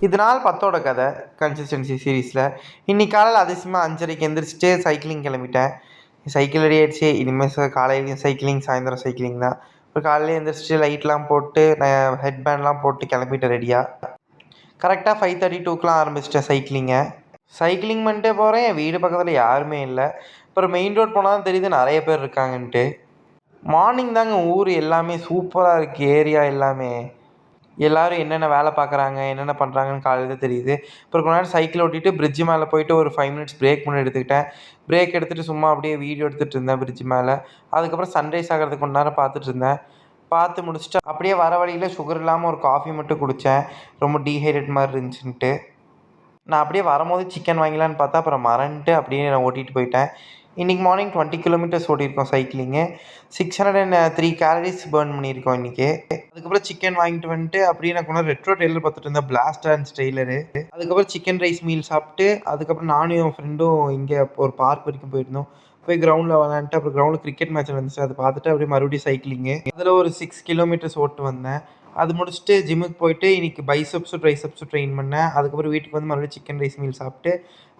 இது நாள் 10ஓட கதை கன்சிஸ்டன்சி சீரீஸில். இன்றைக்கி காலையில் அதிசயமாக 5:30க்கு எந்திரிச்சிட்டு சைக்கிளிங் கிளம்பிட்டேன். சைக்கிள் ரெடி ஆகிடுச்சு. இனிமேல் காலையிலையும் சைக்கிளிங், சாயந்தரம் சைக்கிளிங் தான். இப்போ காலையில் எழுந்திரிச்சிட்டு லைட்லாம் போட்டு நான் ஹெட் பேண்ட்லாம் போட்டு கிளம்பிட்டேன் ரெடியாக. கரெக்டாக 5:32க்குலாம் ஆரம்பிச்சிட்டேன் சைக்கிளிங்கை. சைக்கிளிங் பண்ணிட்டே போகிறேன். என் வீடு பக்கத்தில் யாருமே இல்லை. அப்புறம் மெயின் ரோட் போனால் தான் தெரியுது நிறைய பேர் இருக்காங்கன்ட்டு. மார்னிங் தாங்க ஊர் எல்லாமே சூப்பராக இருக்குது. ஏரியா எல்லாமே எல்லோரும் என்னென்ன வேலை பார்க்குறாங்க, என்னென்ன பண்ணுறாங்கன்னு காலையில் தான் தெரியுது. அப்புறம் கொஞ்ச நேரம் சைக்கிள் ஓட்டிட்டு பிரிட்ஜ் மேலே போயிட்டு ஒரு 5 மினிட்ஸ் பிரேக் முன்னாடி எடுத்துக்கிட்டேன். பிரேக் எடுத்துகிட்டு சும்மா அப்படியே வீடியோ எடுத்துகிட்டு இருந்தேன் பிரிட்ஜ் மேலே. அதுக்கப்புறம் சன்ரைஸ் ஆகிறதுக்கு கொஞ்ச நேரம் பார்த்துட்டு இருந்தேன். பார்த்து முடிச்சுட்டு அப்படியே வர வழியில் சுகர் இல்லாமல் ஒரு காஃபி மட்டும் குடித்தேன். ரொம்ப டீஹைட்ரேட் மாதிரி இருந்துச்சுன்ட்டு. நான் அப்படியே வரும்போது சிக்கன் வாங்கலான்னு பார்த்தா அப்புறம் மறந்துட்டு அப்படியே நான் ஓட்டிகிட்டு போயிட்டேன். இன்றைக்கி மார்னிங் 20 கிலோமீட்டர்ஸ் ஓட்டியிருக்கோம் சைக்கிளிங்கு. 603 கேலரிஸ் பர்ன் பண்ணியிருக்கோம் இன்றைக்கி. அதுக்கப்புறம் சிக்கன் வாங்கிட்டு வந்துட்டு அப்படியே நான் கொஞ்சம் ரெட்ரோ டெய்லர் பார்த்துட்டு இருந்தேன், பிளாஸ்ட் டான்ஸ் டெய்லரு. அதுக்கப்புறம் சிக்கன் ரைஸ் மீல் சாப்பிட்டு அதுக்கப்புறம் நானும் என் ஃப்ரெண்டும் இங்கே ஒரு பார்க் வரைக்கும் போயிருந்தோம். போய் கிரவுண்டில் விளாண்டுட்டு அப்புறம் கிரவுண்டில் கிரிக்கெட் மேட்ச் நடந்துச்சு, அதை பார்த்துட்டு அப்படியே மறுபடியும் சைக்கிளிங்கு. அதில் ஒரு 6 கிலோமீட்டர்ஸ் ஓட்டு வந்தேன். அது முடிச்சுட்டு ஜிம்முக்கு போயிட்டு இன்றைக்கி பைசப்ஸும் ட்ரைசப்ஸும் ட்ரெயின் பண்ணேன். அதுக்கப்புறம் வீட்டுக்கு வந்து மறுபடியும் சிக்கன் ரைஸ் மீல் சாப்பிட்டு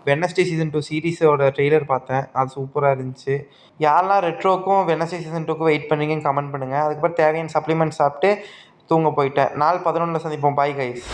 வெட்னஸ்டே சீசன் 2 சீரீஸோட ட்ரெய்லர் பார்த்தேன். அது சூப்பராக இருந்துச்சு. யாரெல்லாம் ரெட்ரோக்கும் வெட்னஸ்டே சீசன் 2க்கும் வெயிட் பண்ணுறீங்கன்னு கமெண்ட் பண்ணுங்கள். அதுக்கப்புறம் தேவையான சப்ளிமெண்ட் சாப்பிட்டு தூங்க போயிட்டேன். நாள் 11ல் சந்திப்போம். Bye guys.